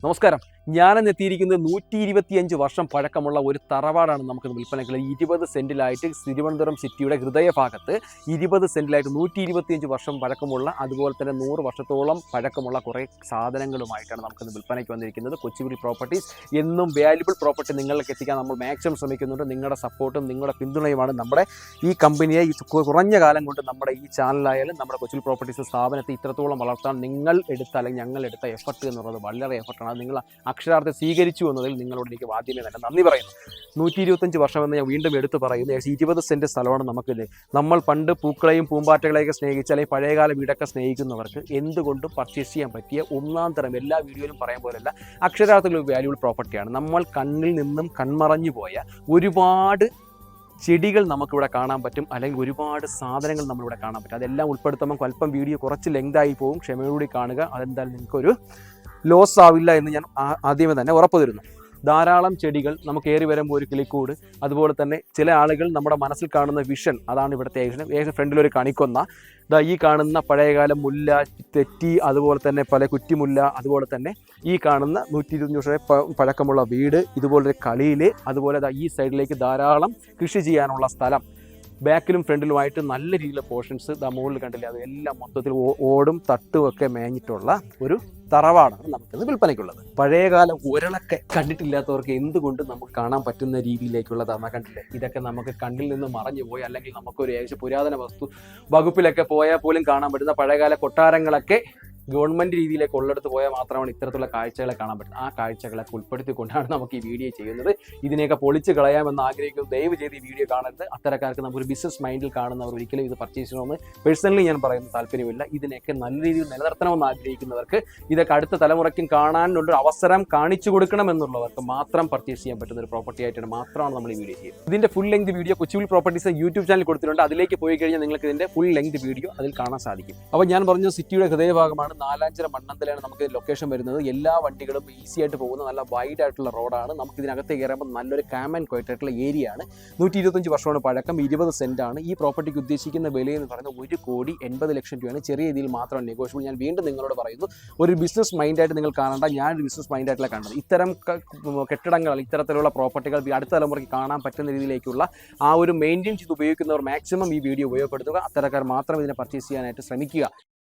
നമസ്കാരം. ഞാനെന്ന് എത്തിയിരിക്കുന്നത് 125 വർഷം പഴക്കമുള്ള ഒരു തറവാടാണ് നമുക്ക് വിൽപ്പനയ്ക്കുള്ളത്. 20 സെൻറ്റിലായിട്ട് തിരുവനന്തപുരം സിറ്റിയുടെ ഹൃദയഭാഗത്ത് 20 സെൻറ്റിലായിട്ട് 125 വർഷം പഴക്കമുള്ള, അതുപോലെ തന്നെ 100 വർഷത്തോളം പഴക്കമുള്ള കുറേ സാധനങ്ങളുമായിട്ടാണ് നമുക്കിന്ന് വിൽപ്പനയ്ക്ക് വന്നിരിക്കുന്നത്. കൊച്ചുവേളി പ്രോപ്പർട്ടീസ് എന്നും വാല്യുബിൾ പ്രോപ്പർട്ടി നിങ്ങളിലേക്ക് എത്തിക്കാൻ നമ്മൾ മാക്സിമം ശ്രമിക്കുന്നുണ്ട്. നിങ്ങളുടെ സപ്പോർട്ടും നിങ്ങളുടെ പിന്തുണയുമാണ് നമ്മുടെ ഈ കമ്പനിയെ കുറഞ്ഞ കാലം കൊണ്ട് നമ്മുടെ ഈ ചാനലായാലും നമ്മുടെ കൊച്ചുവേളി പ്രോപ്പർട്ടീസ് സ്ഥാപനത്തെ ഇത്രത്തോളം വളർത്താൻ നിങ്ങൾ എടുത്ത അല്ലെങ്കിൽ ഞങ്ങൾ എടുത്ത എഫർട്ട് എന്നുള്ളത് വളരെ എഫർട്ടാണ്. അത് നിങ്ങൾ അക്ഷരാർത്ഥം സ്വീകരിച്ചു എന്നതിൽ നിങ്ങളോട് എനിക്ക് ആദ്യമേ തന്നെ നന്ദി പറയുന്നു. 125 വർഷമെന്ന് ഞാൻ വീണ്ടും എടുത്തു പറയുന്നു. 20 സെൻറ്റ് സ്ഥലമാണ് നമുക്കിത്. നമ്മൾ പണ്ട് പൂക്കളെയും പൂമ്പാറ്റകളെയൊക്കെ സ്നേഹിച്ച അല്ലെങ്കിൽ പഴയകാല വീടൊക്കെ സ്നേഹിക്കുന്നവർക്ക് എന്തുകൊണ്ടും പർച്ചേസ് ചെയ്യാൻ പറ്റിയ ഒന്നാം തരം, എല്ലാ വീഡിയോയിലും പറയാൻ പോലല്ല, അക്ഷരാർത്ഥത്തിൽ ഒരു വാല്യുബിൾ പ്രോപ്പർട്ടിയാണ്. നമ്മൾ കണ്ണിൽ നിന്നും കൺമറഞ്ഞു പോയ ഒരുപാട് ചെടികൾ നമുക്കിവിടെ കാണാൻ പറ്റും, അല്ലെങ്കിൽ ഒരുപാട് സാധനങ്ങൾ നമ്മളിവിടെ കാണാൻ പറ്റും. അതെല്ലാം ഉൾപ്പെടുത്തുമ്പോൾ അല്പം വീഡിയോ കുറച്ച് ലെങ്തായി പോകും. ക്ഷമയോടുകൂടി കാണുക. അതെന്തായാലും നിങ്ങൾക്കൊരു ലോസ് ആവില്ല എന്ന് ഞാൻ ആദ്യമേ തന്നെ ഉറപ്പ് തരുന്നു. ധാരാളം ചെടികൾ നമുക്ക് ഏറി വരുമ്പോൾ ഒരു കിളിക്കൂട്, അതുപോലെ തന്നെ ചില ആളുകൾ നമ്മുടെ മനസ്സിൽ കാണുന്ന വിഷൻ, അതാണ് ഇവിടുത്തെ ഏകദേശം ഫ്രണ്ടിലൊരു കണിക്കൊന്ന, ഈ കാണുന്ന പഴയകാല മുല്ല, തെറ്റി, അതുപോലെ തന്നെ പല കുറ്റിമുല്ല, അതുപോലെ തന്നെ ഈ കാണുന്ന 120 വർഷം പഴക്കമുള്ള വീട്, ഇതുപോലൊരു കളിയിൽ, അതുപോലെ ഈ സൈഡിലേക്ക് ധാരാളം കൃഷി ചെയ്യാനുള്ള സ്ഥലം, ബാക്കിലും ഫ്രണ്ടിലുമായിട്ട് നല്ല രീതിയിലുള്ള പോർഷൻസ് മുകളിൽ കണ്ടില്ലേ, അതെല്ലാം മൊത്തത്തിൽ ഓടും തട്ടും ഒക്കെ മേഞ്ഞിട്ടുള്ള ഒരു തറവാടാണ് നമുക്കിത് വിൽപ്പനയ്ക്കുള്ളത്. പഴയകാല ഉരളൊക്കെ കണ്ടിട്ടില്ലാത്തവർക്ക് എന്തുകൊണ്ട് നമുക്ക് കാണാൻ പറ്റുന്ന രീതിയിലേക്കുള്ളതാണ്. കണ്ടില്ലേ, ഇതൊക്കെ നമുക്ക് കണ്ണിൽ നിന്ന് മറഞ്ഞു പോയി, അല്ലെങ്കിൽ നമുക്കൊരു ഏകദേശം പുരാതന വസ്തു വകുപ്പിലൊക്കെ പോയാൽ പോലും കാണാൻ പറ്റുന്ന പഴയകാല കൊട്ടാരങ്ങളൊക്കെ ഗവൺമെൻറ് രീതിയിലേക്ക് ഉള്ളെടുത്ത് പോയാൽ മാത്രമാണ് ഇത്തരത്തിലുള്ള കാഴ്ചകളെ കാണാൻ പറ്റുന്നത്. ആ കാഴ്ചകളൊക്കെ ഉൾപ്പെടുത്തിക്കൊണ്ടാണ് നമുക്ക് ഈ വീഡിയോ ചെയ്യുന്നത്. ഇതിനെയൊക്കെ പൊളിച്ച് കളയാമെന്ന് ആഗ്രഹിക്കുന്നത് ദയവ് ചെയ്ത് ഈ വീഡിയോ കാണരുത്. അത്തരക്കാർക്ക് നമുക്കൊരു ബിസിനസ് മൈൻഡിൽ കാണുന്നവർ ഒരിക്കലും ഇത് പർച്ചേസ് ചെയ്യണമെന്ന് പേഴ്സണലി ഞാൻ പറയുന്ന താല്പര്യമില്ല. ഇതിനെയൊക്കെ നല്ല രീതിയിൽ നിലനിർത്തണമെന്ന് ആഗ്രഹിക്കുന്നവർക്ക്, ഇതൊക്കെ അടുത്ത തലമുറയ്ക്കും കാണാനുള്ള അവസരം കാണിച്ചു കൊടുക്കണമെന്നുള്ളവർക്ക് മാത്രം പർച്ചേസ് ചെയ്യാൻ പറ്റുന്ന ഒരു പ്രോപ്പർട്ടി ആയിട്ടാണ് മാത്രമാണ് നമ്മൾ ഈ വീഡിയോ ചെയ്യുന്നത്. ഇതിൻ്റെ full length video Kochuveli properties YouTube channel കൊടുത്തിട്ടുണ്ട്. അതിലേക്ക് പോയി കഴിഞ്ഞാൽ നിങ്ങൾക്ക് ഇതിൻ്റെ ഫുൾ ലെങ്ത് വീഡിയോ അതിൽ കാണാൻ സാധിക്കും. അപ്പോൾ ഞാൻ പറഞ്ഞു, സിറ്റിയുടെ ഹൃദയഭാഗമാണ്. നാലാഞ്ചിറ മണ്ണന്തലാണ് നമുക്ക് ലൊക്കേഷൻ വരുന്നത്. എല്ലാ വണ്ടികളും ഈസി ആയിട്ട് പോകുന്ന നല്ല വൈഡ് ആയിട്ടുള്ള റോഡാണ്. നമുക്ക് ഇതിനകത്ത് കയറുമ്പോൾ നല്ലൊരു കാം ആൻഡ് ക്വയറ്റ് ആയിട്ടുള്ള ഏരിയ ആണ്. 125 വർഷമാണ് പഴക്കം, 20 സെൻറ്റാണ്. ഈ പ്രോപ്പർട്ടിക്ക് ഉദ്ദേശിക്കുന്ന വില എന്ന് പറയുന്നത് 1,80,00,000 രൂപയാണ്. ചെറിയ രീതിയിൽ മാത്രമാണ് നെഗോഷ്യബിൾ. ഞാൻ വീണ്ടും നിങ്ങളോട് പറയുന്നു, ഒരു ബിസിനസ് മൈൻഡായിട്ട് നിങ്ങൾ കാണേണ്ട, ഞാനൊരു ബിസിനസ് മൈൻഡായിട്ടല്ല കാണുന്നത്. ഇത്തരം കെട്ടിടങ്ങൾ, ഇത്തരത്തിലുള്ള പ്രോപ്പർട്ടികൾ അടുത്ത തലമുറയ്ക്ക് കാണാൻ പറ്റുന്ന രീതിയിലേക്കുള്ള ആ ഒരു മെയിൻറ്റെയിൻ ചെയ്ത് ഉപയോഗിക്കുന്നവർ മാക്സിമം ഈ വീഡിയോ ഉപയോഗപ്പെടുത്തുക. അത്തരക്കാർ മാത്രം ഇതിനെ പർച്ചേസ് ചെയ്യാനായിട്ട് ശ്രമിക്കുക.